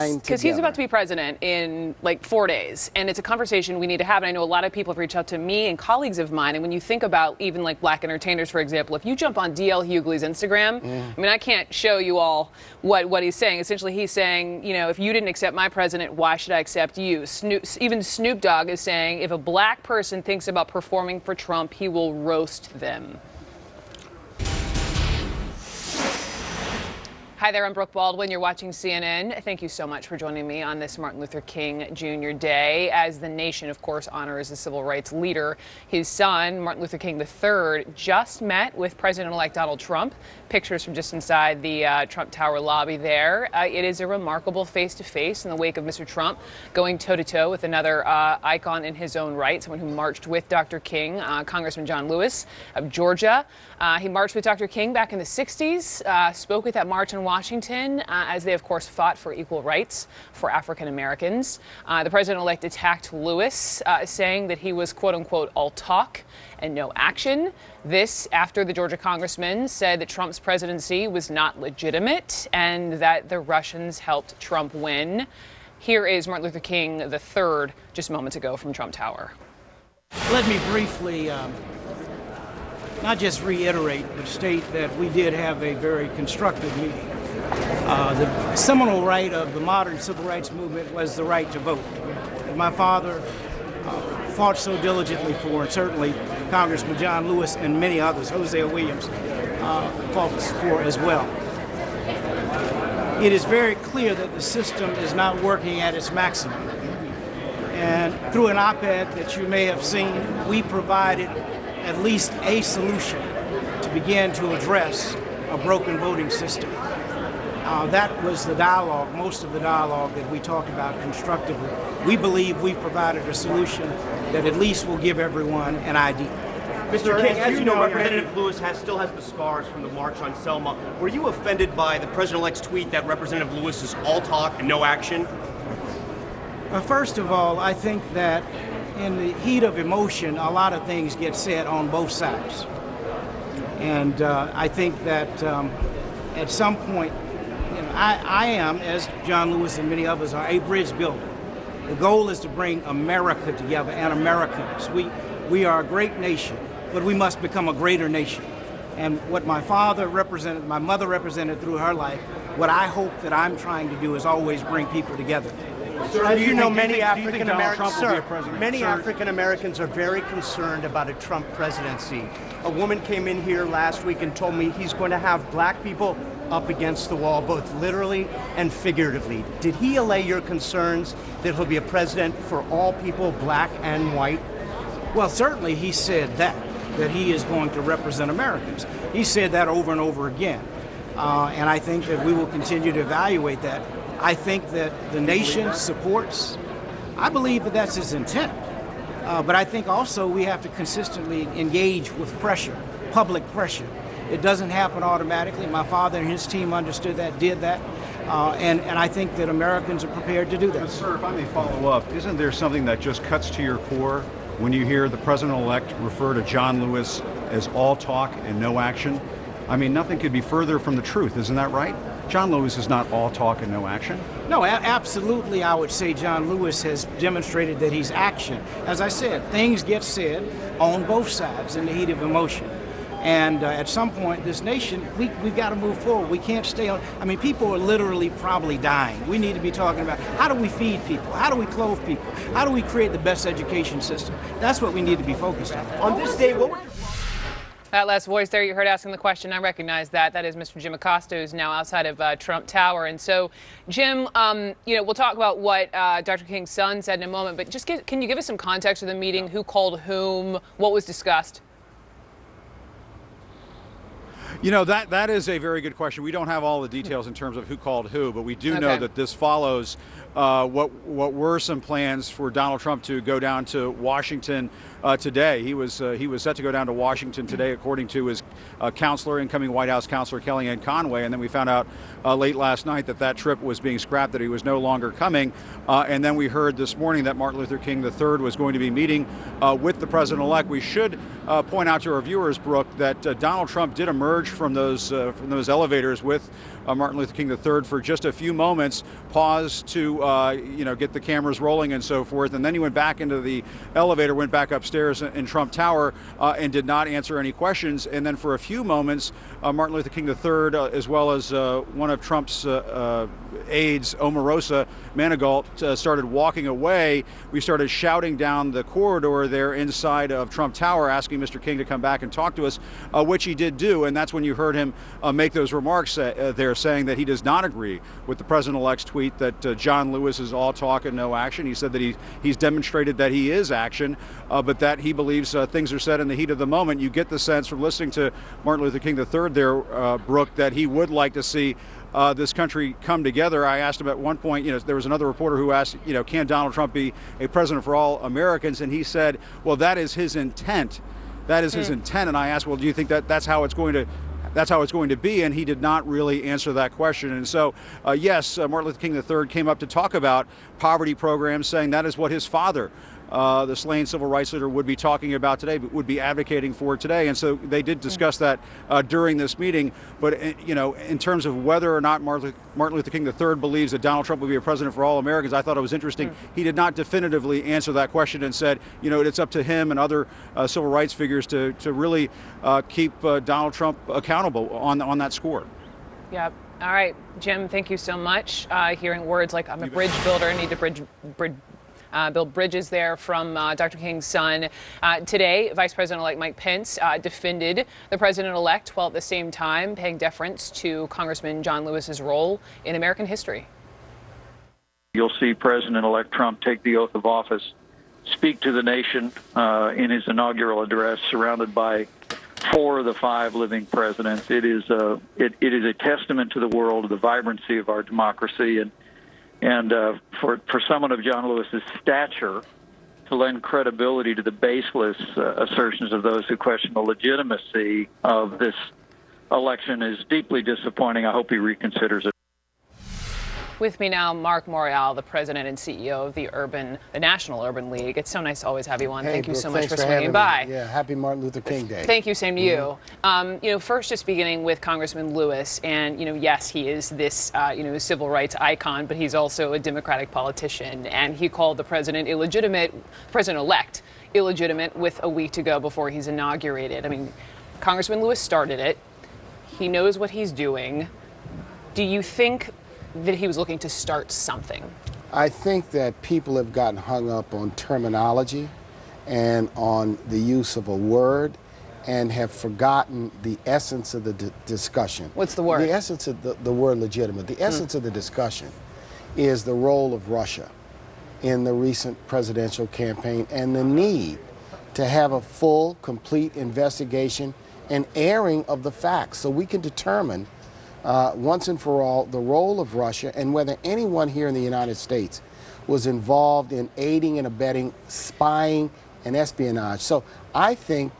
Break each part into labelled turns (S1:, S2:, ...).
S1: Because he's about to be president in like 4 days, and it's a conversation we need to have. And I know a lot of people have reached out to me and colleagues of mine. And when you think about even like black entertainers, for example, if you jump on DL Hughley's Instagram, I mean, I can't show you all what he's saying. Essentially, he's saying, you know, if you didn't accept my president, why should I accept you? Even Snoop Dogg is saying if a black person thinks about performing for Trump, he will roast them. Hi there, I'm Brooke Baldwin. You're watching CNN. Thank you so much for joining me on this Martin Luther King Jr. Day. As the nation, of course, honors the civil rights leader, his son, Martin Luther King III, just met with President-elect Donald Trump. Pictures from just inside the Trump Tower lobby there. It is a remarkable face-to-face in the wake of Mr. Trump going toe-to-toe with another icon in his own right, someone who marched with Dr. King, Congressman John Lewis of Georgia. He marched with Dr. King back in the 60s, spoke at that march in Washington, as they, of course, fought for equal rights for African Americans. The president-elect attacked Lewis, saying that he was, quote-unquote, all talk and no action. This after the Georgia congressman said that Trump's presidency was not legitimate and that the Russians helped Trump win. Here is Martin Luther King III just moments ago from Trump Tower.
S2: Let me briefly not just reiterate, but state that we did have a very constructive meeting. The seminal right of the modern civil rights movement was the right to vote. And my father fought so diligently for, and certainly Congressman John Lewis and many others, Hosea Williams, fought for as well. It is very clear that the system is not working at its maximum. And through an op-ed that you may have seen, we provided at least a solution to begin to address a broken voting system. That was the dialogue, most of the dialogue that we talked about constructively. We believe we've provided a solution that at least will give everyone an ID.
S3: Mr. King, as you know, Representative Lewis still has the scars from the March on Selma. Were you offended by the president-elect's tweet that Representative Lewis is all talk and no action?
S2: First of all, I think that in the heat of emotion, a lot of things get said on both sides. And I think that at some point, you know, I am, as John Lewis and many others are, a bridge builder. The goal is to bring America together and Americans. We are a great nation, but we must become a greater nation. And what my father represented, my mother represented through her life, what I hope that I'm trying to do is always bring people together.
S3: As you know, many African Americans are very concerned about a Trump presidency. A woman came in here last week and told me he's going to have black people up against the wall, both literally and figuratively. Did he allay your concerns that he'll be a president for all people, black and white?
S2: Well, certainly he said that he is going to represent Americans. He said that over and over again. And I think that we will continue to evaluate that. I think that the nation supports, I believe that that's his intent. But I think also we have to consistently engage with pressure, public pressure. It doesn't happen automatically. My father and his team understood that, did that. And I think that Americans are prepared to do that.
S4: But sir, if I may follow up, isn't there something that just cuts to your core when you hear the president-elect refer to John Lewis as all talk and no action? I mean, nothing could be further from the truth, isn't that right? John Lewis is not all talk and no action.
S2: No, absolutely, I would say John Lewis has demonstrated that he's action. As I said, things get said on both sides in the heat of emotion. And at some point, this nation, we've got to move forward. We can't stay on. I mean, people are literally probably dying. We need to be talking about how do we feed people? How do we clothe people? How do we create the best education system? That's what we need to be focused on.
S3: On this day, what would...
S1: That last voice there you heard asking the question, I recognize that. That is Mr. Jim Acosta, who's now outside of Trump Tower. And so, Jim, you know, we'll talk about what Dr. King's son said in a moment, but just can you give us some context of the meeting? Who called whom? What was discussed?
S4: You know, that is a very good question. We don't have all the details in terms of who called who, but we do know that this follows what were some plans for Donald Trump to go down to Washington today. He was set to go down to Washington today, according to his counselor, incoming White House counselor Kellyanne Conway. And then we found out late last night that trip was being scrapped, that he was no longer coming. And then we heard this morning that Martin Luther King III was going to be meeting with the president-elect. We should point out to our viewers, Brooke, that Donald Trump did emerge from those elevators with Martin Luther King III for just a few moments, paused to get the cameras rolling and so forth, and then he went back into the elevator, went back upstairs in Trump Tower, and did not answer any questions. And then for a few moments, Martin Luther King III, as well as one of Trump's aides, Omarosa Manigault, started walking away. We started shouting down the corridor there inside of Trump Tower, asking Mr. King to come back and talk to us, which he did do. And that's when you heard him make those remarks there, saying that he does not agree with the president-elect's tweet that John Lewis is all talk and no action. He said that he's demonstrated that he is action, but that he believes things are said in the heat of the moment. You get the sense from listening to Martin Luther King III there, Brooke, that he would like to see this country come together. I asked him at one point, there was another reporter who asked, can Donald Trump be a president for all Americans? And he said, well, that is his intent. That is his intent. And I asked, well, do you think that's how it's going to be? And he did not really answer that question. And so, yes, Martin Luther King III came up to talk about poverty programs, saying that is what his father, the slain civil rights leader, would be talking about today, would be advocating for today. And so they did discuss that during this meeting. But, in terms of whether or not Martin Luther King III believes that Donald Trump will be a president for all Americans, I thought it was interesting. He did not definitively answer that question and said, it's up to him and other civil rights figures to really keep Donald Trump accountable on that score.
S1: Yeah. All right, Jim, thank you so much. Hearing words like I'm a bridge builder, need to build bridges there from Dr. King's son. Today, Vice President-elect Mike Pence defended the president-elect while at the same time paying deference to Congressman John Lewis's role in American history.
S5: You'll see President-elect Trump take the oath of office, speak to the nation in his inaugural address, surrounded by 4 of the 5 living presidents. It is a testament to the world of the vibrancy of our democracy, and for someone of John Lewis's stature to lend credibility to the baseless assertions of those who question the legitimacy of this election is deeply disappointing. I hope he reconsiders it.
S1: With me now, Mark Morial, the president and CEO of the National Urban League. It's so nice to always have you on.
S6: Hey,
S1: Thank you
S6: Brooke,
S1: so much
S6: thanks
S1: for swinging by.
S6: Yeah, happy Martin Luther King Day.
S1: Thank you, same to you. First just beginning with Congressman Lewis, and yes, he is this civil rights icon, but he's also a Democratic politician, and he called the president-elect illegitimate with a week to go before he's inaugurated. I mean, Congressman Lewis started it. He knows what he's doing. Do you think that he was looking to start something?
S6: I think that people have gotten hung up on terminology and on the use of a word and have forgotten the essence of the discussion.
S1: What's the word?
S6: The essence of the word legitimate. The essence of the discussion is the role of Russia in the recent presidential campaign and the need to have a full, complete investigation and airing of the facts so we can determine once and for all the role of Russia and whether anyone here in the United States was involved in aiding and abetting spying and espionage. So I think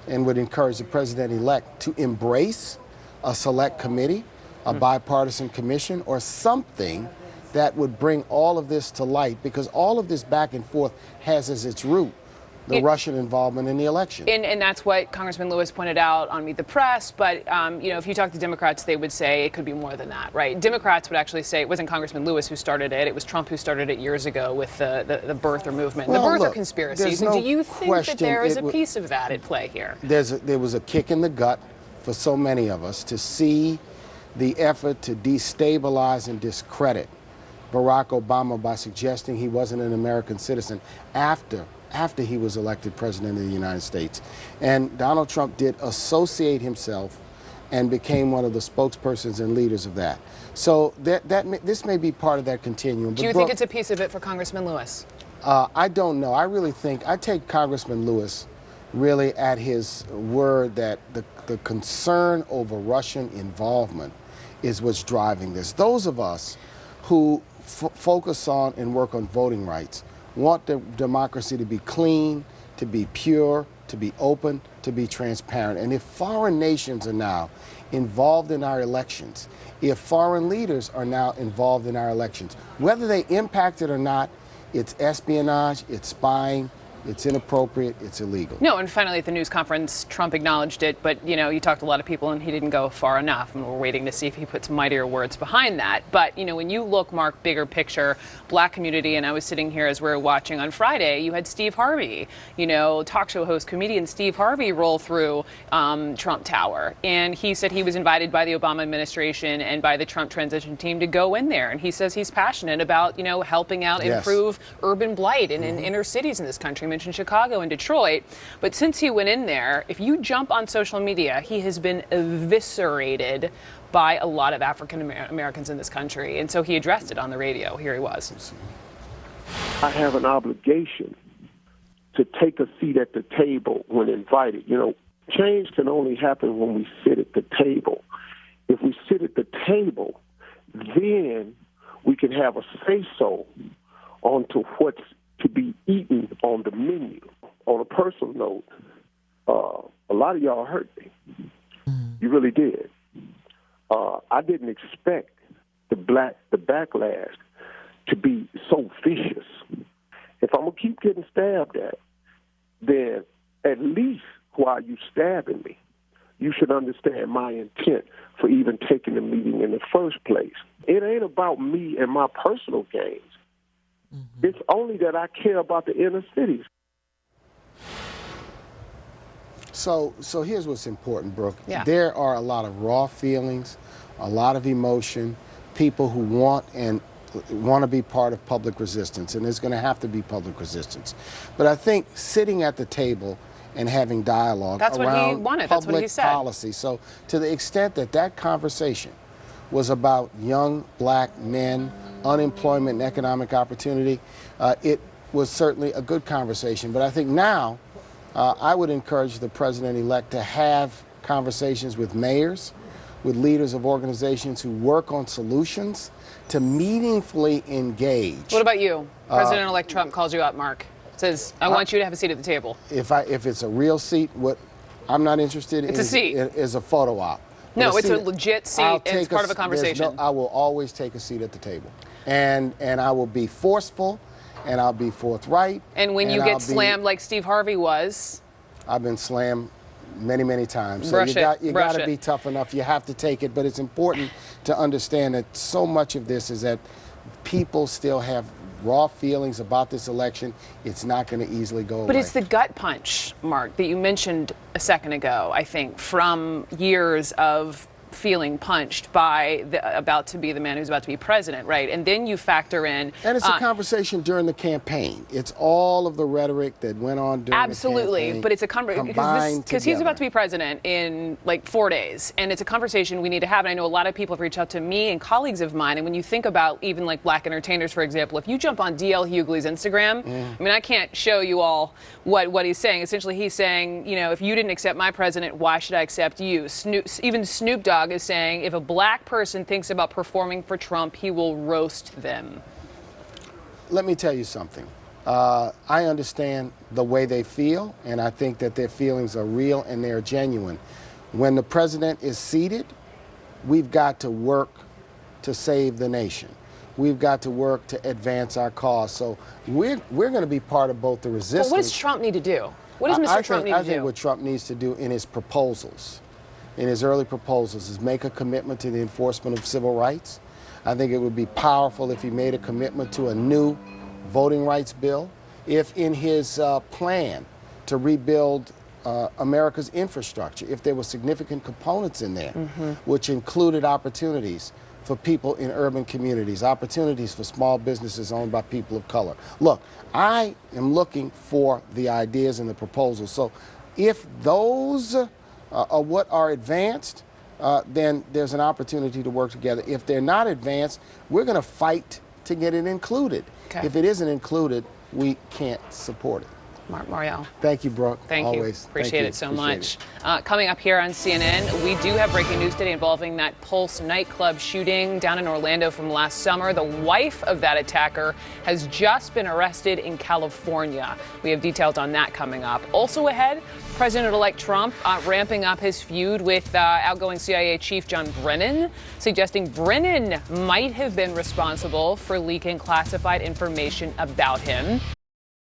S6: and would encourage the president-elect to embrace a select committee, a bipartisan commission, or something that would bring all of this to light, because all of this back and forth has as its root the Russian involvement in the election.
S1: And that's what Congressman Lewis pointed out on Meet the Press. But, if you talk to Democrats, they would say it could be more than that, right? Democrats would actually say it wasn't Congressman Lewis who started it. It was Trump who started it years ago with the birther movement, the birther conspiracies. And do you think that there is a piece of that at play here?
S6: There was a kick in the gut for so many of us to see the effort to destabilize and discredit Barack Obama by suggesting he wasn't an American citizen after he was elected president of the United States. And Donald Trump did associate himself and became one of the spokespersons and leaders of that. So this may be part of that continuum.
S1: Do you think it's a piece of it for Congressman Lewis?
S6: I don't know. I really think, I take Congressman Lewis really at his word that the concern over Russian involvement is what's driving this. Those of us who focus on and work on voting rights, want the democracy to be clean, to be pure, to be open, to be transparent. And if foreign nations are now involved in our elections, if foreign leaders are now involved in our elections, whether they impact it or not, it's espionage, it's spying, it's inappropriate, it's illegal.
S1: No, and finally at the news conference, Trump acknowledged it, but, you know, you talked to a lot of people and he didn't go far enough, and we're waiting to see if he puts mightier words behind that. But, you know, when you look, Mark, bigger picture, black community, and I was sitting here as we were watching on Friday, you had Steve Harvey, you know, talk show host, comedian Steve Harvey roll through Trump Tower. And he said he was invited by the Obama administration and by the Trump transition team to go in there. And he says he's passionate about, you know, helping out, improve urban blight in inner cities in this country. Mentioned Chicago and Detroit, but since he went in there, if you jump on social media, he has been eviscerated by a lot of African Americans in this country, and so he addressed it on the radio. Here he was.
S7: I have an obligation to take a seat at the table when invited. You know, change can only happen when we sit at the table. If we sit at the table, then we can have a say-so onto what's to be eaten on the menu. On a personal note, a lot of y'all hurt me. You really did. I didn't expect the backlash to be so vicious. If I'm gonna keep getting stabbed at, then at least while you stabbing me, you should understand my intent for even taking the meeting in the first place. It ain't about me and my personal gains. It's only that I care about the inner cities.
S6: So here's what's important, Brooke.
S1: Yeah.
S6: There are a lot of raw feelings, a lot of emotion, people who want to be part of public resistance, and there's going to have to be public resistance. But I think sitting at the table and having dialogue
S1: That's what he
S6: around
S1: wanted. That's what he
S6: public
S1: said.
S6: policy. So to the extent that that conversation was about young black men, unemployment and economic opportunity, it was certainly a good conversation. But I think now I would encourage the president-elect to have conversations with mayors, with leaders of organizations who work on solutions, to meaningfully engage.
S1: What about you? President-elect Trump calls you up, Mark. Says, I want you to have a seat at the table.
S6: If it's a real seat, what I'm not interested in
S1: It's a seat.
S6: is a photo op.
S1: No, it's a legit seat, and it's part of a conversation.
S6: I will always take a seat at the table. And I will be forceful, and I'll be forthright.
S1: And when you get slammed like Steve Harvey was.
S6: I've been slammed many, many times. So
S1: Brush
S6: you got to be tough enough. You have to take it. But it's important to understand that so much of this is that people still have raw feelings about this election. It's not going to easily go away.
S1: But it's the gut punch, Mark, that you mentioned a second ago, I think, from years of feeling punched by about to be the man who's about to be president, right? And then you factor in...
S6: And it's a conversation during the campaign. It's all of the rhetoric that went on during
S1: absolutely,
S6: the campaign.
S1: but it's a conversation because he's about to be president in like 4 days, and it's a conversation we need to have. And I know a lot of people have reached out to me and colleagues of mine, and when you think about even like black entertainers, for example, if you jump on D.L. Hughley's Instagram, I mean, I can't show you all what he's saying. Essentially, he's saying, you know, if you didn't accept my president, why should I accept you? Even Snoop Dogg is saying if a black person thinks about performing for Trump, he will roast them.
S6: Let me tell you something. I understand the way they feel, and I think that their feelings are real and they're genuine. When the president is seated, we've got to work to save the nation. We've got to work to advance our cause. So we're going to be part of both the resistance.
S1: Well, what does Trump need to do? What does Mr. Trump need to do?
S6: I think what Trump needs to do in his proposals, in his early proposals, is make a commitment to the enforcement of civil rights. I think it would be powerful if he made a commitment to a new voting rights bill. If in his plan to rebuild America's infrastructure, if there were significant components in there, which included opportunities for people in urban communities, opportunities for small businesses owned by people of color. Look, I am looking for the ideas and the proposals. So if those are what are advanced, then there's an opportunity to work together. If they're not advanced, we're going to fight to get it included.
S1: Okay.
S6: If it isn't included, we can't support it.
S1: Mario.
S6: Thank you, Brooke.
S1: Thank
S6: Always.
S1: you. Appreciate it so
S6: Appreciate
S1: much.
S6: it.
S1: Coming up here on CNN, we do have breaking news today involving that Pulse nightclub shooting down in Orlando from last summer. The wife of that attacker has just been arrested in California. We have details on that coming up. Also ahead, President-elect Trump ramping up his feud with outgoing CIA Chief John Brennan, suggesting Brennan might have been responsible for leaking classified information about him.